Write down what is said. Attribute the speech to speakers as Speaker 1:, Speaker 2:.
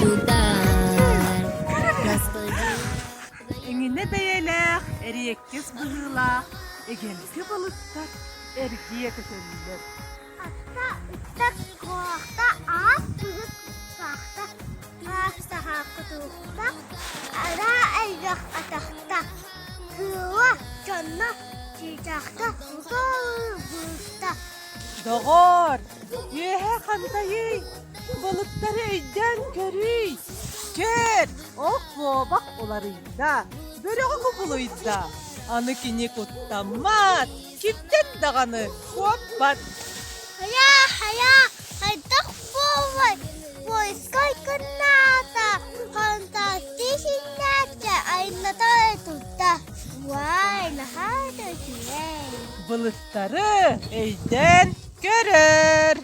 Speaker 1: удар.
Speaker 2: Эңине бәйеләк, әрiyekкес бұғыла, егелгі болыттар, әргие көтөлілер.
Speaker 3: Атта үттәк қуақта ас бұғыт қақта, қақсаға құтуқта, ара әлгіқ атақта, кыуа жонна чижақта, ұзауы бұғыста.
Speaker 2: Доғор, еһе қантайы, болыттары өйден көрүй. Кер, оқ бобақ оларыйда, бөріғі құбылыйда. Аны кені құттамат, киптен дағаны қуаппат.
Speaker 3: Хая, хайдақ болмай, бойскай күнната, фантастичиннәтчә айнатай тұтта. Вай, нахайды жүрей.
Speaker 2: Болыттары өйден көрір.